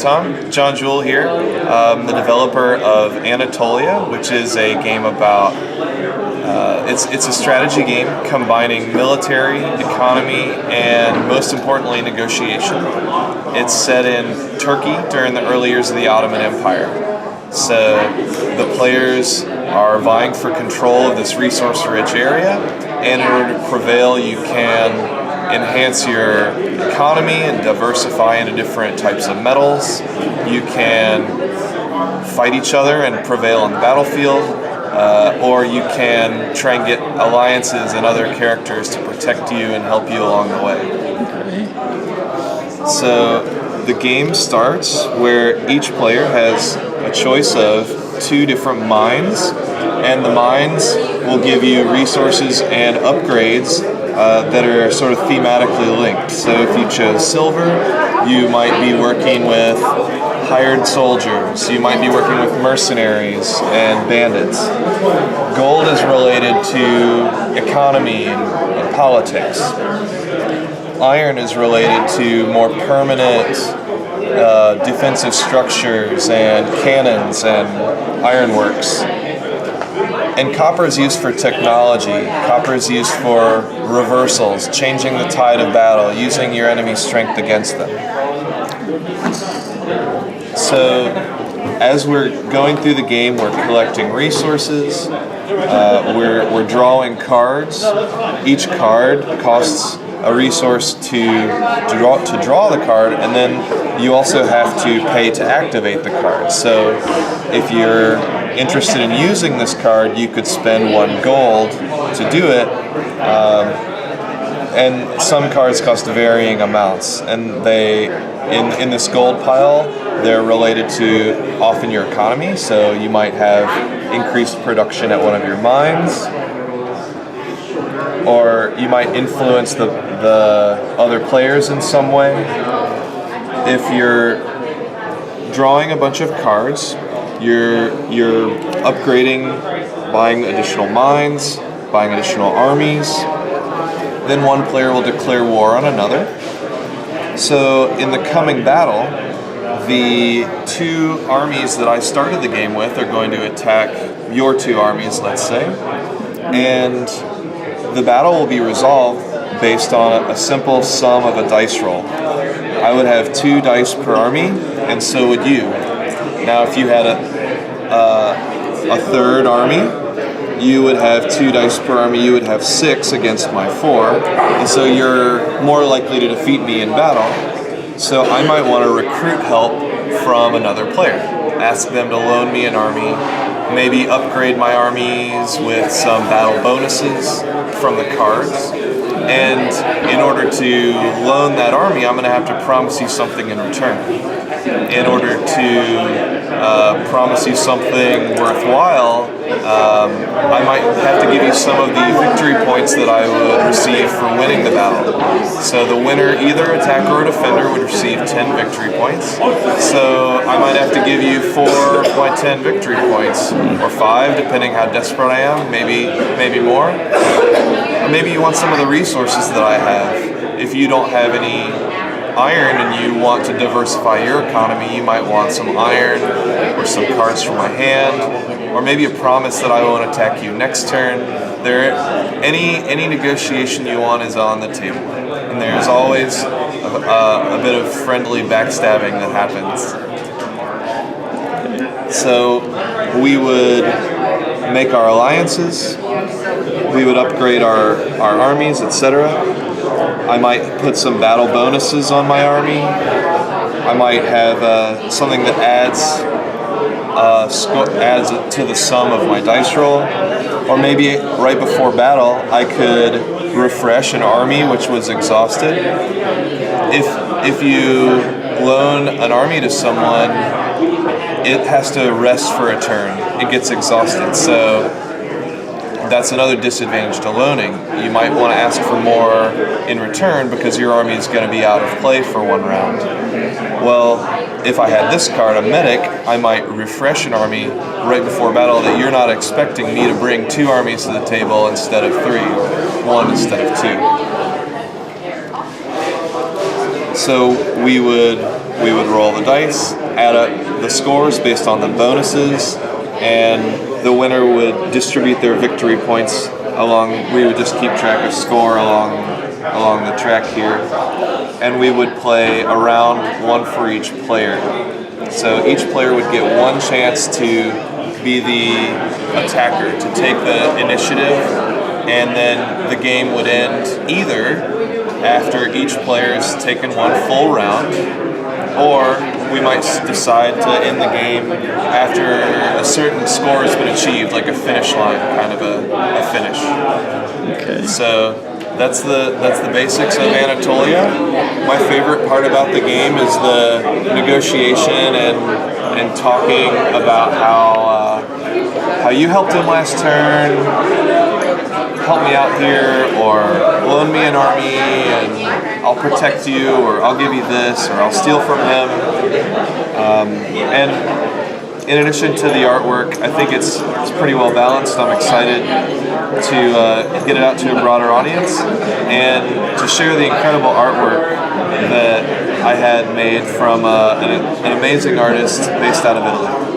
Tom. John Jewell here. I'm the developer of Anatolia, which is a game about, it's a strategy game combining military, economy, and most importantly, negotiation. It's set in Turkey during the early years of the Ottoman Empire. So the players are vying for control of this resource-rich area, and in order to prevail, you can enhance your economy and diversify into different types of metals. You can fight each other and prevail on the battlefield, or you can try and get alliances and other characters to protect you and help you along the way. So the game starts where each player has a choice of 2 different mines, and the mines will give you resources and upgrades that are sort of thematically linked. So if you chose silver, you might be working with hired soldiers, you might be working with mercenaries and bandits. Gold is related to economy and politics. Iron is related to more permanent defensive structures and cannons and ironworks. And copper is used for technology. Copper is used for reversals, changing the tide of battle, using your enemy's strength against them. So as we're going through the game, we're collecting resources, we're drawing cards. Each card costs a resource to draw the card, and then you also have to pay to activate the card. So if you're interested in using this card, you could spend 1 gold to do it, and some cards cost varying amounts, and they in this gold pile, they're related to often your economy. So you might have increased production at one of your mines, or you might influence the other players in some way. If you're drawing a bunch of cards, you're upgrading, buying additional mines, buying additional armies. Then one player will declare war on another. So in the coming battle, the 2 armies that I started the game with are going to attack your 2 armies, let's say, and the battle will be resolved based on a simple sum of a dice roll. I would have 2 dice per army, and so would you. Now, if you had a third army, you would have 2 dice per army. You would have 6 against my 4, and so you're more likely to defeat me in battle. So I might want to recruit help from another player. Ask them to loan me an army, maybe upgrade my armies with some battle bonuses from the cards. And in order to loan that army, I'm going to have to promise you something in return. In order to promise you something worthwhile, I might have to give you some of the victory points that I would receive for winning the battle. So the winner, either attacker or defender, would receive 10 victory points. So I might have to give you 4 of my 10 victory points, or 5, depending how desperate I am, maybe more. Or maybe you want some of the resources that I have. If you don't have any iron and you want to diversify your economy, you might want some iron or some cards from my hand, or maybe a promise that I won't attack you next turn. Any negotiation you want is on the table, and there's always a bit of friendly backstabbing that happens. So we would make our alliances, we would upgrade our armies, etc. I might put some battle bonuses on my army. I might have something that adds to the sum of my dice roll. Or maybe right before battle, I could refresh an army which was exhausted. If you loan an army to someone, it has to rest for a turn. It gets exhausted. So that's another disadvantage to loaning. You might want to ask for more in return because your army is going to be out of play for 1 round. Well, if I had this card, a medic, I might refresh an army right before battle that you're not expecting me to bring 2 armies to the table instead of 3, or 1 instead of 2. So we would we would roll the dice, add up the scores based on the bonuses, and the winner would distribute their victory points along. We would just keep track of score along the track here, and we would play a round, one for each player. So each player would get one chance to be the attacker, to take the initiative, and then the game would end either after each player's taken one full round, or we might decide to end the game after a certain score has been achieved, like a finish line, kind of a finish. Okay. So that's the basics of Anatolia. My favorite part about the game is the negotiation and talking about how you helped him last turn, help me out here, or loan me an army and I'll protect you, or I'll give you this, or I'll steal from him. And in addition to the artwork, I think it's pretty well balanced. I'm excited to get it out to a broader audience and to share the incredible artwork that I had made from an amazing artist based out of Italy.